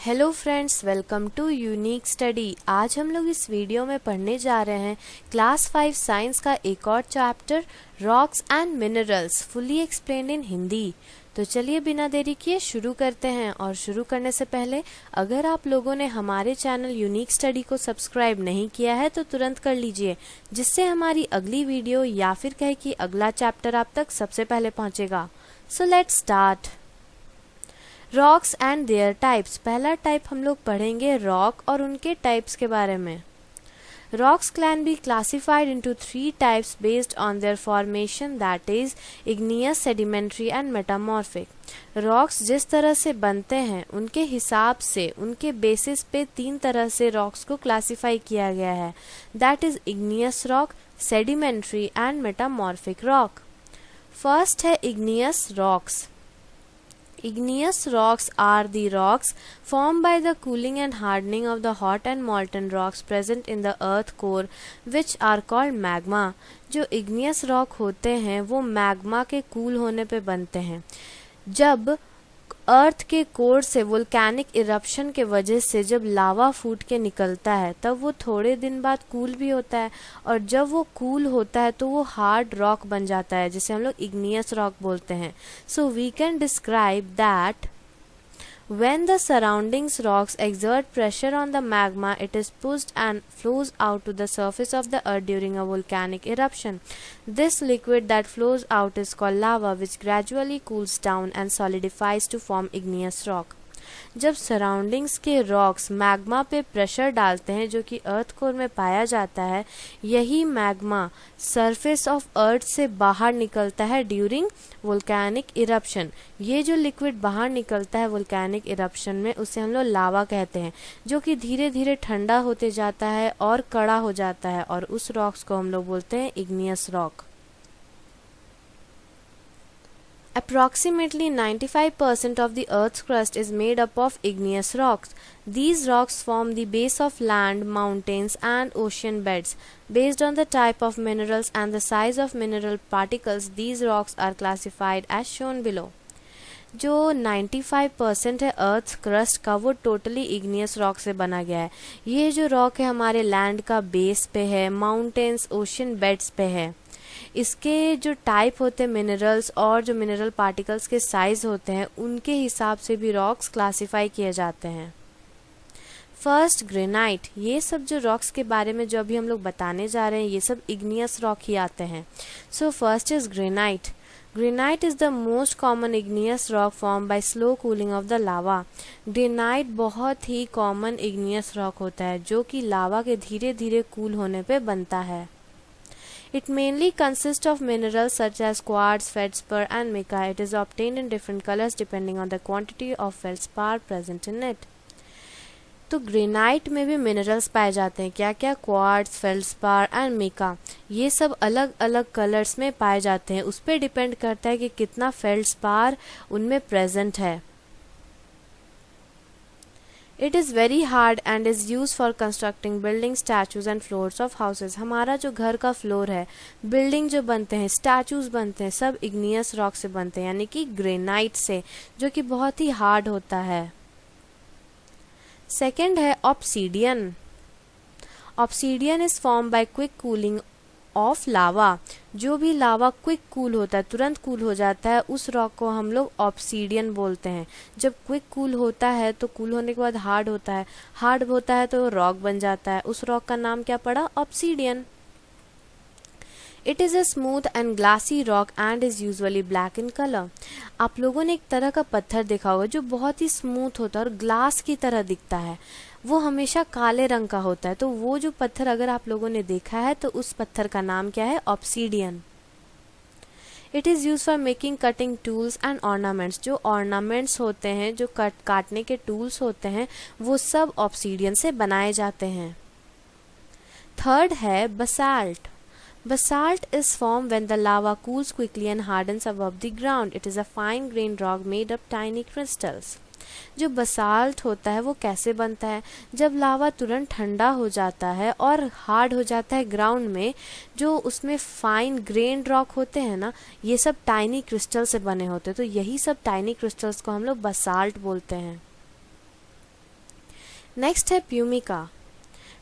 Hello friends, welcome to Unique Study. आज हम लोग इस वीडियो में पढ़ने जा रहे हैं क्लास 5 साइंस का एक और chapter rocks and minerals fully explained इन हिंदी। तो चलिए बिना देरी किए शुरू करते हैं। और शुरू करने से पहले अगर आप लोगों ने हमारे चैनल यूनिक स्टडी को सब्सक्राइब नहीं किया है तो तुरंत कर लीजिए, जिससे हमारी अगली वीडियो या फिर कहे कि अगला चैप्टर आप तक सबसे पहले पहुंचेगा। So let's start. Rocks and there types. पहला टाइप हम लोग पढ़ेंगे रॉक और उनके टाइप्स के बारे में। Rocks can be classified into 3 types based on their formation, that is igneous, sedimentary and metamorphic. Rocks जिस तरह से बनते हैं उनके हिसाब से उनके बेसिस पे 3 तरह से रॉक्स को क्लासिफाई किया गया है, that is igneous rock, sedimentary and metamorphic rock. First है igneous rocks. Igneous rocks are the rocks formed by the cooling and hardening of the hot and molten rocks present in the earth core, which are called magma। जो igneous rock होते हैं वो magma के cool होने पे बनते हैं। जब अर्थ के कोर से वोल्केनिक इरप्शन के वजह से जब लावा फूट के निकलता है तब वो थोड़े दिन बाद कूल भी होता है, और जब वो कूल होता है तो वो हार्ड रॉक बन जाता है, जिसे हम लोग इग्नियस रॉक बोलते हैं। So we can describe that when the surroundings rocks exert pressure on the magma, it is pushed and flows out to the surface of the earth during a volcanic eruption. This liquid that flows out is called lava, which gradually cools down and solidifies to form igneous rock. जब surroundings के rocks magma पे pressure डालते हैं जो कि earth core में पाया जाता है, यही मैग्मा सरफेस ऑफ अर्थ से बाहर निकलता है ड्यूरिंग वोल्केनिक इरप्शन। ये जो लिक्विड बाहर निकलता है वोल्केनिक इरप्शन में, उसे हम लोग लावा कहते हैं, जो कि धीरे धीरे ठंडा होते जाता है और कड़ा हो जाता है, और उस रॉक्स को हम लोग बोलते हैं igneous rock. Approximately 95% of the Earth's crust is made up of igneous rocks. These rocks form the base of land, mountains, and ocean beds. Based on the type of minerals and the size of mineral particles, these rocks are classified as shown below. जो 95% है earth crust का, वो totally igneous rock से बना गया है। ये जो रॉक है हमारे लैंड का बेस पे है, माउंटेन्स, ओशन बेड्स पे है। इसके जो टाइप होते हैं मिनरल्स और जो मिनरल पार्टिकल्स के साइज होते हैं उनके हिसाब से भी रॉक्स क्लासिफाई किए जाते हैं। First granite. ये सब जो रॉक्स के बारे में जो अभी हम लोग बताने जा रहे हैं ये सब इग्नियस रॉक ही आते हैं। So first is granite. Granite is the most common igneous rock formed by slow cooling of the lava. Granite बहुत ही कॉमन igneous rock होता है जो कि लावा के धीरे धीरे कूल होने पे बनता है। It mainly consists of minerals such as quartz, feldspar and mica. It is obtained in different colors depending on the quantity of feldspar present in it. तो ग्रेनाइट में भी मिनरल्स पाए जाते हैं। क्या क्या? Quartz, feldspar and mica. ये सब अलग अलग कलर्स में पाए जाते हैं। उस पर डिपेंड करता है कि कितना फेल्डस्पार उनमें प्रेजेंट है। It is very hard and is use for constructing building, statues and floors of houses. हमारा जो घर का फ्लोर है, बिल्डिंग जो बनते हैं, स्टैचूज बनते हैं, सब इग्नियस रॉक से बनते हैं, यानी कि ग्रेनाइट से, जो कि बहुत ही हार्ड होता है। सेकेंड है obsidian. Obsidian is form by quick cooling of lava. जो भी लावा क्विक कूल होता है, तुरंत कूल हो जाता है, उस रॉक को हम लोग ऑब्सीडियन बोलते हैं। जब क्विक कूल होता है तो कूल होने के बाद हार्ड होता है, हार्ड होता है तो रॉक बन जाता है। उस रॉक का नाम क्या पड़ा? Obsidian. It is a smooth and glassy rock and is usually black in color. आप लोगों ने एक तरह का पत्थर देखा होगा जो बहुत ही स्मूथ होता है और ग्लास की तरह दिखता है, वो हमेशा काले रंग का होता है। तो वो जो पत्थर अगर आप लोगों ने देखा है तो उस पत्थर का नाम क्या है? Obsidian. It is use for making cutting tools and ornaments. जो ऑर्नामेंट्स होते हैं, जो काटने के टूल्स होते हैं, वो सब ऑब्सीडियन से बनाए जाते हैं। थर्ड है basalt. Basalt is formed when the lava cools quickly and hardens above the ground. It is a fine-grained rock made of tiny crystals. जो बसाल्ट होता है वो कैसे बनता है? जब लावा तुरंत ठंडा हो जाता है और हार्ड हो जाता है ग्राउंड में, जो उसमें फाइन ग्रेन्ड रॉक होते हैं ना, ये सब टाइनी क्रिस्टल से बने होते हैं। तो यही सब टाइनी क्रिस्टल्स को हम लोग बसाल्ट बोलते हैं। नेक्स्ट है प्यूमिका।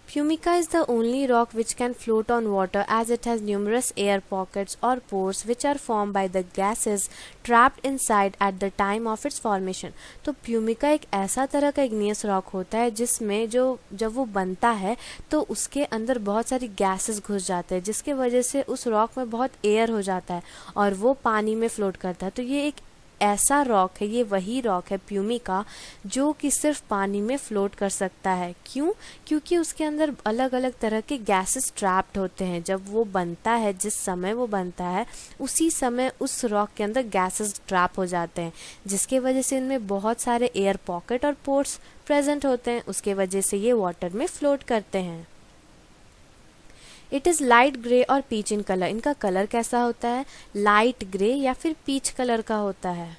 Pumica is the only rock which can float on water as it has numerous air pockets or pores which are formed by the gases trapped inside at the time of its formation। तो प्यूमिका एक ऐसा तरह का igneous rock होता है जिसमें जब वो बनता है तो उसके अंदर बहुत सारी गैसेस घुस जाते हैं, जिसके वजह से उस रॉक में बहुत एयर हो जाता है और वो पानी में फ्लोट करता है। तो ये एक ऐसा रॉक है, ये वही रॉक है प्यूमिका जो कि सिर्फ पानी में फ्लोट कर सकता है। क्यों? क्योंकि उसके अंदर अलग अलग तरह के गैसेस ट्रैप्ड होते हैं। जब वो बनता है, जिस समय वो बनता है उसी समय उस रॉक के अंदर गैसेस ट्रैप हो जाते हैं, जिसके वजह से इनमें बहुत सारे एयर पॉकेट और पोर्स प्रेजेंट होते हैं। उसके वजह से ये वाटर में फ्लोट करते हैं। इट इज़ लाइट ग्रे और पीच इन कलर। इनका कलर कैसा होता है? लाइट ग्रे या फिर पीच कलर का होता है।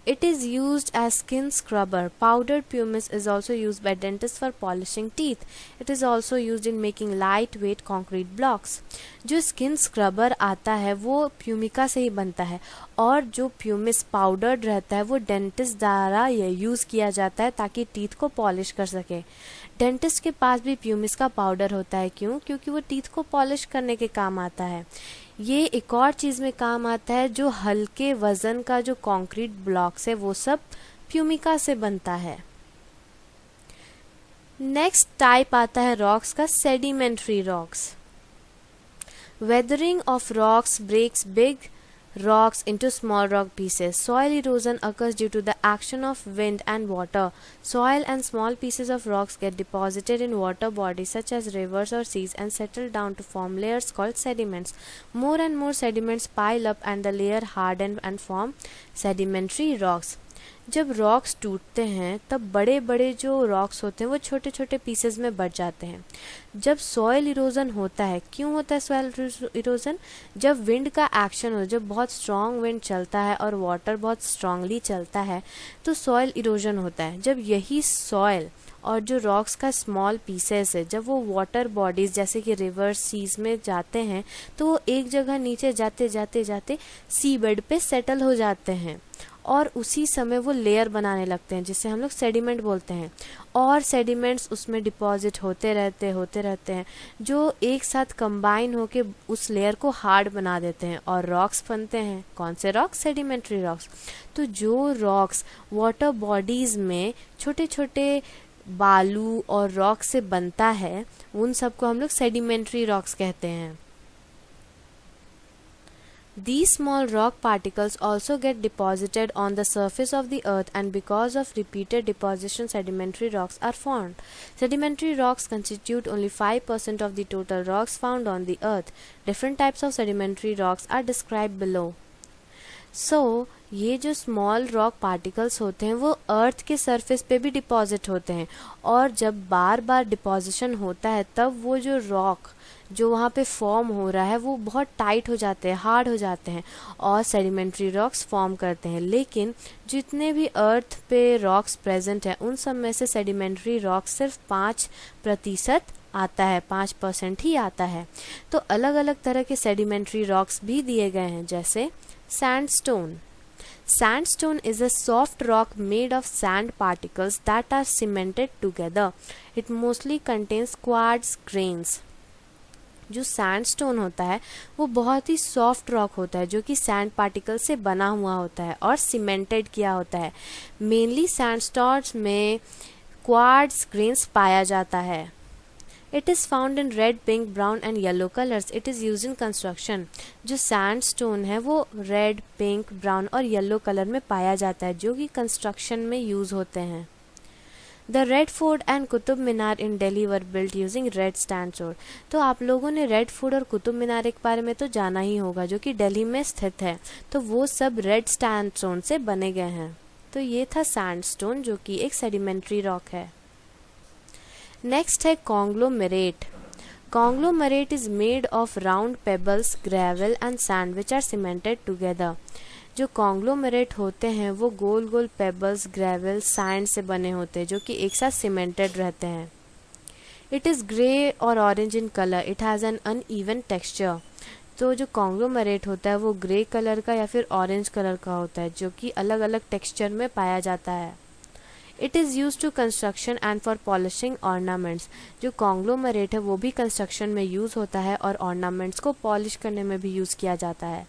It is used as skin scrubber. Powdered pumice is also used by dentists for polishing teeth. It is also used in making lightweight concrete blocks. जो स्किन स्क्रबर आता है वो प्यूमिका से ही बनता है और जो प्यूमिस पाउडर्ड रहता है वो डेंटिस्ट द्वारा यूज़ किया जाता है ताकि टीथ को पॉलिश कर सके। डेंटिस्ट के पास भी प्यूमिस का पाउडर होता है। क्यों? क्योंकि वो टीथ को पॉलिश करने के काम आता है। ये एक और चीज़ में काम आता है, जो हल्के वजन का जो कंक्रीट ब्लॉक्स है वो सब प्यूमिका से बनता है। नेक्स्ट टाइप आता है रॉक्स का, sedimentary rocks. Weathering of rocks breaks big rocks into small rock pieces. Soil erosion occurs due to the action of wind and water. Soil and small pieces of rocks get deposited in water bodies such as rivers or seas and settle down to form layers called sediments. More and more sediments pile up and the layer harden and form sedimentary rocks. जब rocks टूटते हैं तब बड़े बड़े जो rocks होते हैं वो छोटे छोटे पीसेस में बट जाते हैं। जब सॉइल इरोजन होता है, क्यों होता है सॉइल इरोजन? जब विंड का एक्शन हो, जब बहुत स्ट्रॉन्ग विंड चलता है और वाटर बहुत स्ट्रांगली चलता है तो सॉइल इरोजन होता है। जब यही सॉइल और जो रॉक्स का स्मॉल पीसेस है जब वो वाटर बॉडीज जैसे कि रिवर सीज में जाते हैं तो वो एक जगह नीचे जाते जाते जाते सी बेड पे सेटल हो जाते हैं और उसी समय वो लेयर बनाने लगते हैं जिसे हम लोग सेडिमेंट बोलते हैं। और सेडिमेंट्स उसमें डिपॉजिट होते रहते हैं जो एक साथ कंबाइन होके उस लेयर को हार्ड बना देते हैं और रॉक्स बनते हैं। कौन से रॉक्स? Sedimentary rocks. तो जो रॉक्स वाटर बॉडीज में छोटे छोटे बालू और रॉक से बनता है उन सबको हम लोग सेडिमेंट्री रॉक्स कहते हैं। These small rock particles also get deposited on the surface of the earth and because of repeated deposition sedimentary rocks are formed. Sedimentary rocks constitute only 5% of the total rocks found on the earth. Different types of sedimentary rocks are described below. ये जो small rock particles होते हैं वो अर्थ के surface पे भी deposit होते हैं और जब बार बार डिपॉजिशन होता है तब वो जो रॉक जो वहाँ पे फॉर्म हो रहा है वो बहुत टाइट हो जाते हैं, हार्ड हो जाते हैं और सेडिमेंट्री रॉक्स फॉर्म करते हैं। लेकिन जितने भी अर्थ पे रॉक्स प्रेजेंट हैं उन सब में से सेडिमेंट्री रॉक्स सिर्फ 5% आता है, 5% ही आता है। तो अलग अलग तरह के सेडिमेंट्री रॉक्स भी दिए गए हैं जैसे sandstone. Sandstone is a soft rock made of sand particles that are cemented together. It mostly contains quartz grains. जो सैंडस्टोन होता है वो बहुत ही सॉफ्ट रॉक होता है जो कि सैंड पार्टिकल से बना हुआ होता है और सीमेंटेड किया होता है। मेनली सैंडस्टोन्स में क्वार्ट्ज ग्रेन्स पाया जाता है। It is found in red, pink, brown and yellow colors. It is used in construction. जो सैंडस्टोन है वो रेड, पिंक, ब्राउन और येलो कलर में पाया जाता है जो कि कंस्ट्रक्शन में यूज होते हैं। The Red Fort and Qutub Minar in Delhi were built using red sandstone. तो आप लोगों ने रेड फोर्ट और कुतुब मीनार के बारे में तो जाना ही होगा जो कि दिल्ली में स्थित है। तो वो सब रेड सैंडस्टोन से बने गए हैं। तो ये था सैंडस्टोन जो कि एक सेडिमेंट्री रॉक है। नेक्स्ट है conglomerate. Conglomerate is made of round pebbles, gravel and sand which are cemented together. जो कॉन्ग्लोमेरेट होते हैं वो गोल गोल पेबल्स, ग्रेवल, सैंड से बने होते हैं जो कि एक साथ सीमेंटेड रहते हैं। इट इज़ ग्रे और orange in colour. It has an uneven texture. तो जो कॉन्ग्लोमेरेट होता है वो ग्रे कलर का या फिर ऑरेंज कलर का होता है जो कि अलग अलग टेक्सचर में पाया जाता है। It is use to construction and for polishing ornaments. जो कॉन्ग्लोमरेट है वो भी कंस्ट्रक्शन में यूज़ होता है और ऑर्नामेंट्स को पॉलिश करने में भी यूज़ किया जाता है।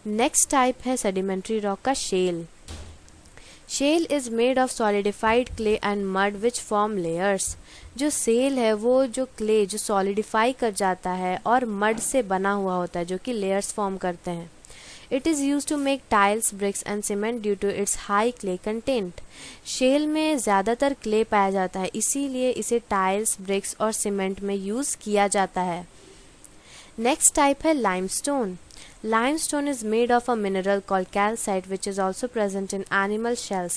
नेक्स्ट टाइप है सेडिमेंट्री रॉक का shale. Shale is made of solidified clay and mud which form layers. जो सेल है वो जो क्ले जो सॉलिडिफाई कर जाता है और मड से बना हुआ होता है जो कि लेयर्स फॉर्म करते हैं। It is use to make tiles, bricks and cement due to its high clay content. Shale में ज़्यादातर क्ले पाया जाता है, इसीलिए इसे टाइल्स, ब्रिक्स और सीमेंट में यूज़ किया जाता है। नेक्स्ट टाइप है limestone. Limestone is made of a mineral called calcite which is also present in animal shells.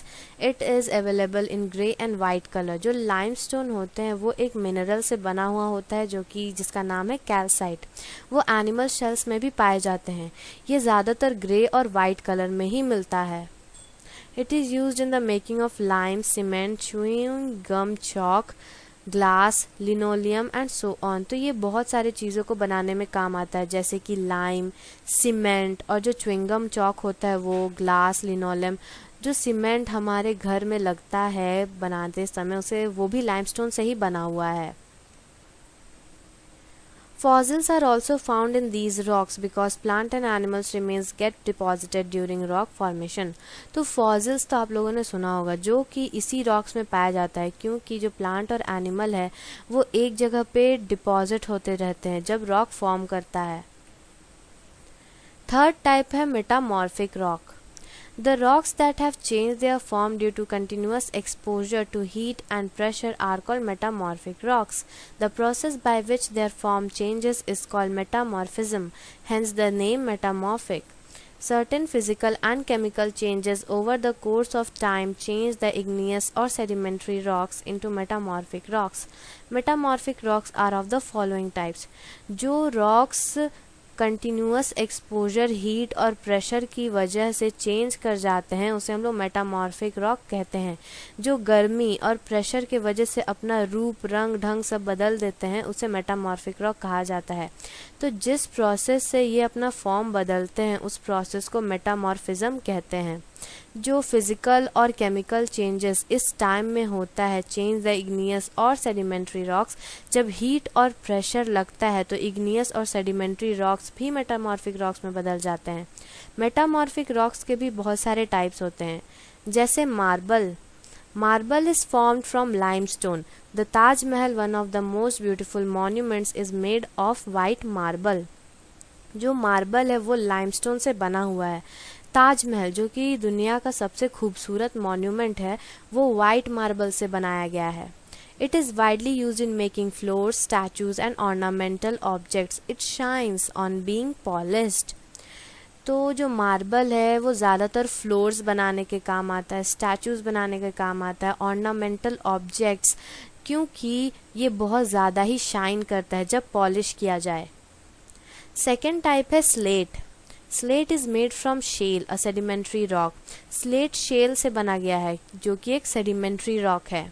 It is available in grey and white color. जो limestone होते हैं वो एक mineral से बना हुआ होता है जो कि जिसका नाम है calcite. वो animal shells में भी पाए जाते हैं। ये ज़्यादातर grey और white color में ही मिलता है। It is used in the making of lime, cement, chewing gum, chalk, glass, linoleum and so on. तो ये बहुत सारी चीज़ों को बनाने में काम आता है जैसे कि लाइम, सीमेंट और जो च्युइंगम चॉक होता है वो, ग्लास, लिनोलियम। जो सीमेंट हमारे घर में लगता है बनाते समय उसे वो भी लाइमस्टोन से ही बना हुआ है। Fossils are also found in these rocks because plant and animals remains get deposited during rock formation. तो fossils तो आप लोगों ने सुना होगा जो कि इसी rocks में पाया जाता है क्योंकि जो plant और animal है वो एक जगह पे deposit होते रहते हैं जब rock form करता है। थर्ड टाइप है metamorphic rock. The rocks that have changed their form due to continuous exposure to heat and pressure are called metamorphic rocks. The process by which their form changes is called metamorphism, hence the name metamorphic. Certain physical and chemical changes over the course of time change the igneous or sedimentary rocks into metamorphic rocks. Metamorphic rocks are of the following types. जो rocks continuous exposure, heat और pressure की वजह से change कर जाते हैं उसे हम लोग मेटामॉर्फिक रॉक कहते हैं। जो गर्मी और प्रेशर के वजह से अपना रूप, रंग, ढंग सब बदल देते हैं उसे मेटामॉर्फिक रॉक कहा जाता है। तो जिस प्रोसेस से ये अपना फॉर्म बदलते हैं उस प्रोसेस को मेटामॉर्फिज्म कहते हैं। जो फिजिकल और केमिकल चेंजेस इस टाइम में होता है चेंज द इग्नियस और सेडिमेंट्री रॉक्स, जब हीट और प्रेशर लगता है तो इग्नियस और सेडिमेंट्री रॉक्स भी मेटामॉर्फिक रॉक्स में बदल जाते हैं। मेटामॉर्फिक रॉक्स के भी बहुत सारे टाइप्स होते हैं जैसे marble. Marble is formed from limestone. The Taj Mahal, one of the most beautiful monuments, is made of white marble. जो मार्बल है वो लाइमस्टोन से बना हुआ है। ताजमहल जो कि दुनिया का सबसे खूबसूरत मॉन्यूमेंट है वो वाइट मार्बल से बनाया गया है। It is widely used in making floors, statues and ornamental objects. It shines on being polished. तो जो मार्बल है वो ज़्यादातर फ्लोर्स बनाने के काम आता है, स्टैचूज़ बनाने के काम आता है, ऑर्नामेंटल ऑब्जेक्ट्स, क्योंकि ये बहुत ज़्यादा ही शाइन करता है जब पॉलिश किया जाए। सेकेंड टाइप है slate. Slate is made from shale, a sedimentary rock. Slate shale से बना गया है जो कि एक सेडिमेंट्री रॉक है।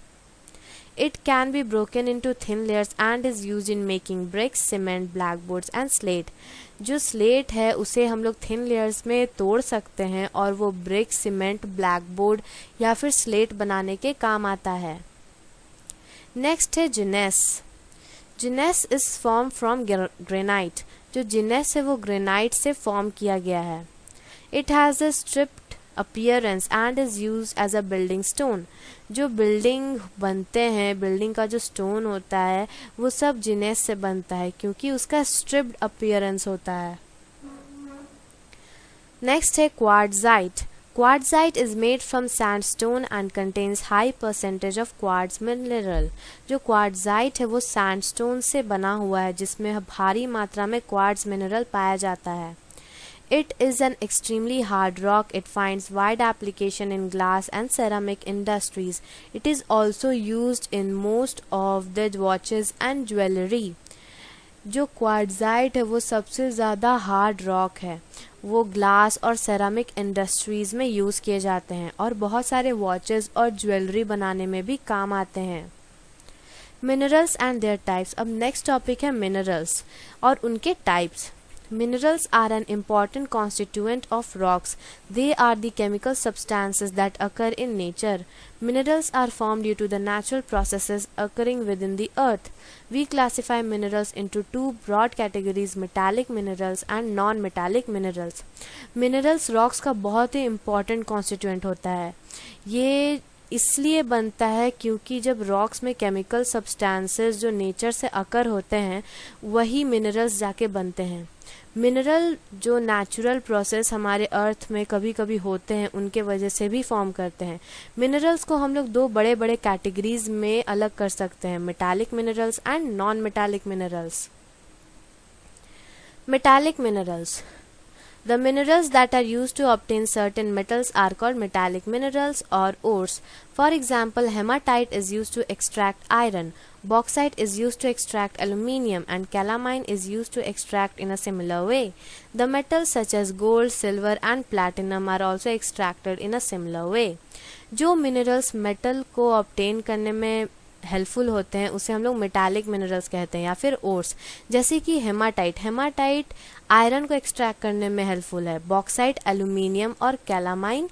It can be broken into thin layers and is used in making bricks, cement, blackboards and slate. जो स्लेट है उसे हम लोग थिन लेयर्स में तोड़ सकते हैं और वो ब्रिक, सीमेंट, ब्लैकबोर्ड या फिर स्लेट बनाने के काम आता है। नेक्स्ट है जिनेस। जिनेस इज फॉर्म फ्रॉम ग्रेनाइट। जो जिनेस है वो ग्रेनाइट से फॉर्म किया गया है। It has a stripped appearance and is use as a building stone. जो बिल्डिंग बनते हैं, बिल्डिंग का जो स्टोन होता है वो सब जिनेस से बनता है क्योंकि उसका स्ट्रिप्ड अपीयरेंस होता है। नेक्स्ट है quartzite. Quartzite is made from sandstone and contains high percentage of quartz mineral. जो क्वार्ट्जाइट है वो सैंडस्टोन से बना हुआ है जिसमें भारी मात्रा में क्वार्ट्ज मिनरल पाया जाता है। It is an extremely hard rock. It finds wide application in glass and ceramic industries. It is also used in most of the watches and jewelry. जो क्वार्ट्जाइट है वो सबसे ज़्यादा हार्ड रॉक है। वो ग्लास और सेरामिक इंडस्ट्रीज़ में use किए जाते हैं और बहुत सारे वॉचेस और ज्वेलरी बनाने में भी काम आते हैं। Minerals and there types. अब नेक्स्ट टॉपिक है मिनरल्स और उनके types. Minerals are an important constituent of rocks. They are the chemical substances that occur in nature. Minerals are formed due to the natural processes occurring within the earth. We classify minerals into two broad categories, metallic minerals and non-metallic minerals. Minerals rocks का बहुत ही important constituent होता है. ये इसलिए बनता है क्योंकि जब रॉक्स में केमिकल सब्सटेंसेस जो नेचर से अकर होते हैं वही मिनरल्स जाके बनते हैं. मिनरल जो नेचुरल प्रोसेस हमारे अर्थ में कभी कभी होते हैं उनके वजह से भी फॉर्म करते हैं. मिनरल्स को हम लोग दो बड़े बड़े कैटेगरीज में अलग कर सकते हैं, metallic minerals and non metallic minerals. Metallic minerals. The minerals that are used to obtain certain metals are called metallic minerals or ores. For example, hematite is used to extract iron, bauxite is used to extract aluminium, and calamine is used to extract in a similar way. The metals such as gold, silver, and platinum are also extracted in a similar way. जो minerals metal को obtain करने में helpful होते हैं उसे हम लोग metallic minerals कहते हैं या फिर ओर्स. जैसे कि हेमाटाइट आयरन को एक्सट्रैक्ट करने में हेल्पफुल है, बॉक्साइट एल्यूमिनियम और कैलामाइन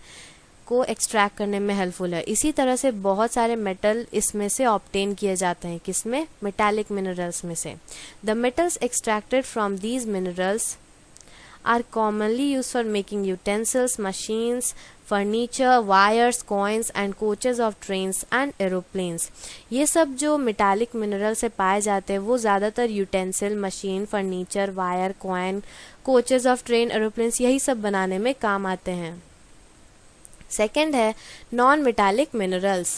को एक्सट्रैक्ट करने में हेल्पफुल है. इसी तरह से बहुत सारे मेटल इसमें से ऑब्टेन किए जाते हैं. किसमें? मेटालिक मिनरल्स में से. The metals extracted from these minerals are commonly used for making utensils, machines, furniture, wires, coins and coaches of trains and aeroplanes. ये सब जो मेटालिक मिनरल से पाए जाते हैं वो ज़्यादातर utensil, machine, furniture, wire, coin, coaches of train, aeroplanes यही सब बनाने में काम आते हैं. सेकेंड है non metallic minerals.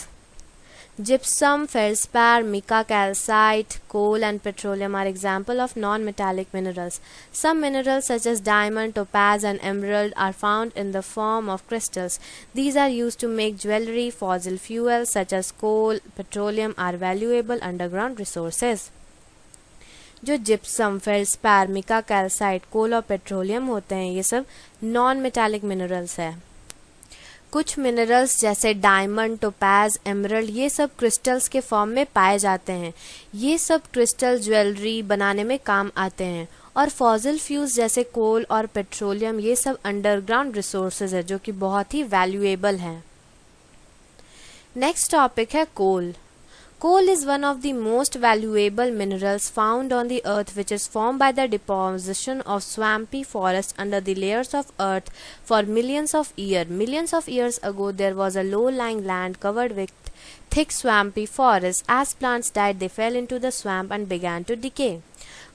Gypsum, feldspar, mica, calcite, coal and petroleum are example of non-metallic minerals. Some minerals such as diamond, topaz and emerald are found in the form of crystals. These are used to make jewelry. Fossil fuels such as coal, petroleum are valuable underground resources. जो gypsum, feldspar, Mika, calcite, कोल और petroleum होते हैं ये सब non metallic minerals है. कुछ minerals जैसे diamond, topaz, emerald ये सब क्रिस्टल्स के फॉर्म में पाए जाते हैं. ये सब क्रिस्टल ज्वेलरी बनाने में काम आते हैं. और फॉसिल फ्यूल्स जैसे कोल और पेट्रोलियम ये सब अंडरग्राउंड रिसोर्सेज है जो कि बहुत ही वैल्यूएबल हैं. नेक्स्ट टॉपिक है कोल. Coal is one of the most valuable minerals found on the earth, which is formed by the deposition of swampy forest under the layers of earth for millions of years. Millions of years ago, there was a low-lying land covered with thick swampy forest. As plants died, they fell into the swamp and began to decay.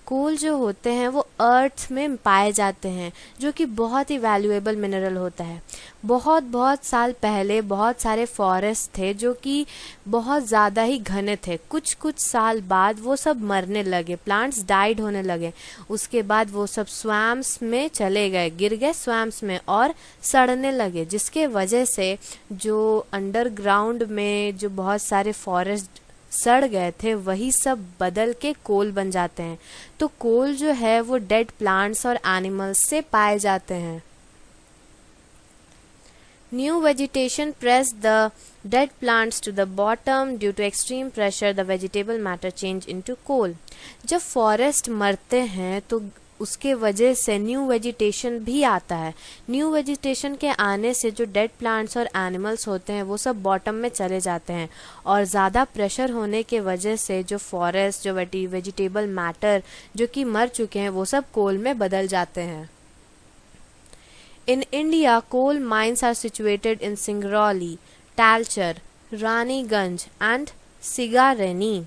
कोल जो होते हैं वो अर्थ में पाए जाते हैं जो कि बहुत ही वैल्यूएबल मिनरल होता है. बहुत साल पहले बहुत सारे फॉरेस्ट थे जो कि बहुत ज़्यादा ही घने थे. कुछ साल बाद वो सब मरने लगे, प्लांट्स डाइड होने लगे. उसके बाद वो सब स्वैम्प्स में चले गए, गिर गए स्वैम्प्स में और सड़ने लगे, जिसके वजह से जो अंडरग्राउंड में जो बहुत सारे फॉरेस्ट सड़ गए थे वही सब बदल के कोल बन जाते हैं. तो कोल जो है वो डेड प्लांट्स और एनिमल्स से पाए जाते हैं. New vegetation press the dead plants to the bottom due to extreme pressure. The vegetable matter change into coal. जब फॉरेस्ट मरते हैं तो उसके वजह से न्यू वेजिटेशन भी आता है. न्यू वेजिटेशन के आने से जो डेड प्लांट्स और एनिमल्स होते हैं वो सब बॉटम में चले जाते हैं और ज़्यादा प्रेशर होने के वजह से जो फॉरेस्ट, जो वेजिटेबल मैटर जो कि मर चुके हैं वो सब कोल में बदल जाते हैं. In India coal mines are situated in Singrauli, Talcher, Raniganj and Singareni.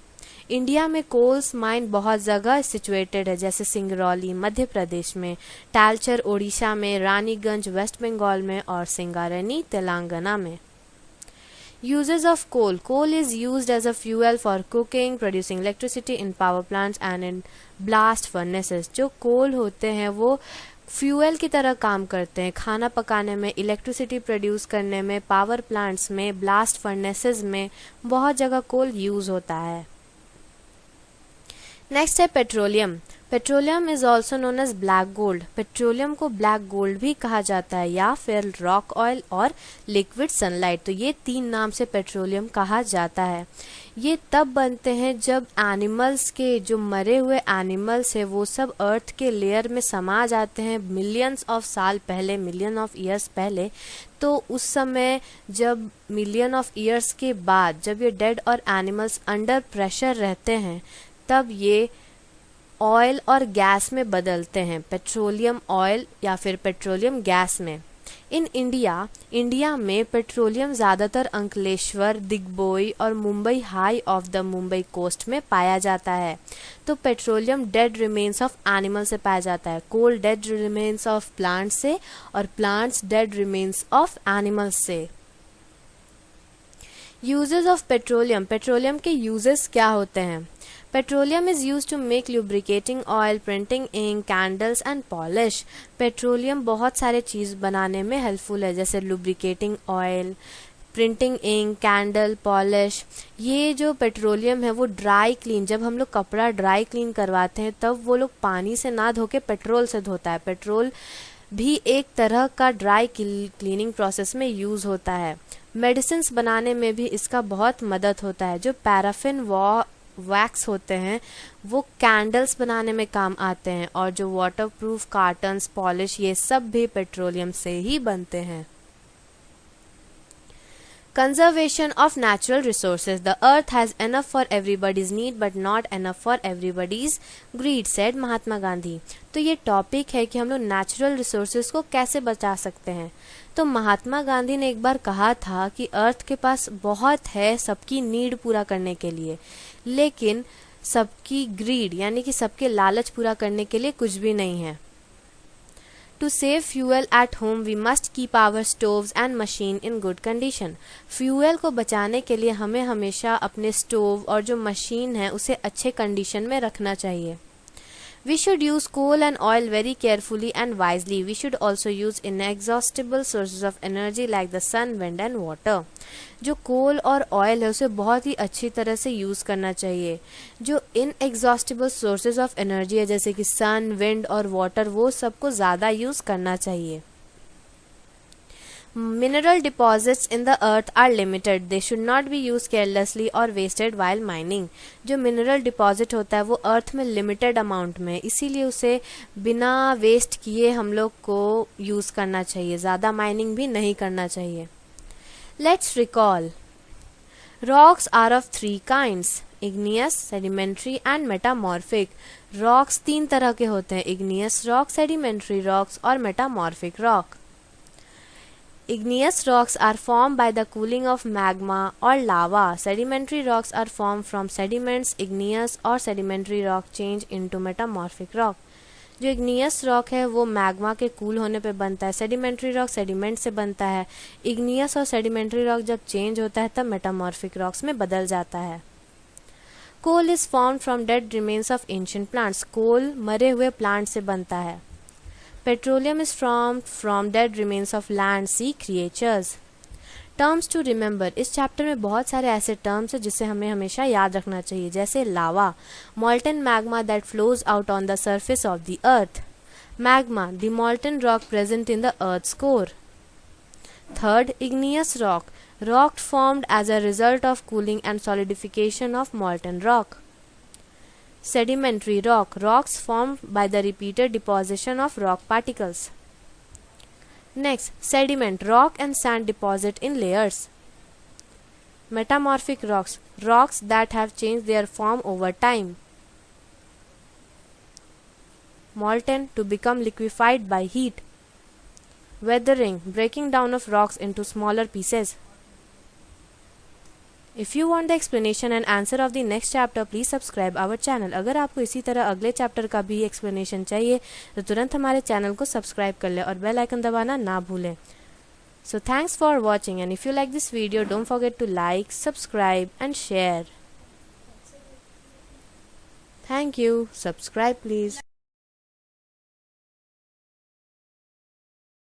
India में कोल्स माइन बहुत जगह सिचुएटेड है, जैसे सिंगरौली मध्य प्रदेश में, टालचर ओडिशा में, रानीगंज वेस्ट बंगाल में और सिंगारेनी तेलंगाना में. Uses of coal. Coal is used as a fuel for cooking, producing electricity in power plants and in blast furnaces. जो कोल होते हैं वो फ्यूल की तरह काम करते हैं, खाना पकाने में, इलेक्ट्रिसिटी प्रोड्यूस करने में, पावर प्लांट्स में, ब्लास्ट फर्नेसेस में बहुत जगह कोल यूज होता है. नेक्स्ट है petroleum. Petroleum is also known as black gold. Petroleum को ब्लैक गोल्ड भी कहा जाता है या फिर रॉक ऑयल और लिक्विड सनलाइट। तो ये 3 नाम से पेट्रोलियम कहा जाता है। ये तब बनते हैं जब एनिमल्स के जो मरे हुए एनिमल्स है वो सब अर्थ के लेयर में समा जाते हैं मिलियंस ऑफ साल पहले, मिलियन ऑफ ईयर्स पहले। तो उस समय जब मिलियन ऑफ ईयर्स के बाद जब ये डेड और एनिमल्स अंडर प्रेशर रहते हैं तब ये ऑयल और गैस में बदलते हैं, पेट्रोलियम ऑयल या फिर पेट्रोलियम गैस में। इन इंडिया में पेट्रोलियम ज़्यादातर अंकलेश्वर, दिग्बोई और Mumbai High off the Mumbai coast में पाया जाता है। तो petroleum dead remains of animal से पाया जाता है, coal dead remains of plant से और plants dead remains of animals से। यूजेस ऑफ पेट्रोलियम, पेट्रोलियम के यूजेस क्या होते हैं? Petroleum is use to make lubricating oil, printing ink, candles and polish. Petroleum बहुत सारे चीज़ बनाने में हेल्पफुल है, जैसे lubricating oil, printing ink, candle, polish. ये जो पेट्रोलियम है वो ड्राई क्लीन, जब हम लोग कपड़ा ड्राई क्लीन करवाते हैं तब वो लोग पानी से ना धो के पेट्रोल से धोता है। पेट्रोल भी एक तरह का ड्राई क्लीनिंग प्रोसेस में यूज होता है। मेडिसिन्स बनाने में भी इसका बहुत मदद होता है। जो पैराफिन वैक्स होते हैं वो कैंडल्स बनाने में काम आते हैं और जो वाटरप्रूफ कार्टन्स, पॉलिश, ये सब भी पेट्रोलियम से ही बनते हैं। Conservation of natural resources. The earth has enough for everybody's need but not enough for everybody's greed, said Mahatma Gandhi. तो ये टॉपिक है कि हम लोग नेचुरल रिसोर्सेज को कैसे बचा सकते हैं। तो महात्मा गांधी ने एक बार कहा था कि अर्थ के पास बहुत है सबकी नीड पूरा करने के लिए, लेकिन सबकी ग्रीड यानी कि सबके लालच पूरा करने के लिए कुछ भी नहीं है। To save fuel at home, we must keep our stoves and machine in good condition. Fuel को बचाने के लिए हमें हमेशा अपने स्टोव और जो मशीन है उसे अच्छे कंडीशन में रखना चाहिए। We should use coal and oil very carefully and wisely. We should also use inexhaustible sources of energy like the sun, wind and water. जो कोल और ऑयल है उसे बहुत ही अच्छी तरह से यूज़ करना चाहिए। जो इनएग्जॉस्टिबल सोर्सेज ऑफ एनर्जी है जैसे कि सन, विंड और वाटर, वो सबको ज़्यादा यूज़ करना चाहिए। Mineral deposits in the earth are limited. They should not be used carelessly or wasted while mining. जो मिनरल डिपॉजिट होता है वो अर्थ में लिमिटेड अमाउंट में, इसीलिए उसे बिना वेस्ट किए हम लोग को यूज़ करना चाहिए, ज़्यादा माइनिंग भी नहीं करना चाहिए। Let's recall. Rocks are of 3 kinds: igneous, sedimentary and metamorphic. Rocks 3 तरह के होते हैं: igneous rock, sedimentary rocks और metamorphic rock. Igneous rocks are formed by the cooling of magma or lava. Sedimentary rocks are formed from sediments. Igneous और sedimentary rock change into metamorphic rock. जो igneous rock है वो magma के cool होने पे बनता है, sedimentary rock sediment से बनता है, igneous और sedimentary rock जब चेंज होता है तब metamorphic rocks में बदल जाता है। Coal is formed from dead remains of ancient plants. कोल मरे हुए प्लांट से बनता है। Petroleum is formed from dead remains of land, sea creatures. Terms to remember. इस चैप्टर में बहुत सारे ऐसे टर्म्स हैं जिसे हमें हमेशा याद रखना चाहिए, जैसे लावा, molten magma that flows out on the surface of the earth. Magma, the molten rock present in the earth's core. Third, igneous rock, rock formed as a result of cooling and solidification of molten rock. Sedimentary rock, rocks formed by the repeated deposition of rock particles. Next, sediment, rock and sand deposit in layers. Metamorphic rocks, rocks that have changed their form over time. Molten, to become liquefied by heat. Weathering, breaking down of rocks into smaller pieces. If you want the explanation and answer of the next chapter, please subscribe our channel. अगर आपको इसी तरह अगले chapter का भी explanation चाहिए तो तुरंत हमारे चैनल को सब्सक्राइब कर लें और बेल आइकन दबाना ना भूलें। So thanks for watching, and if you like this video, don't forget to like, subscribe and share. Thank you. Subscribe please.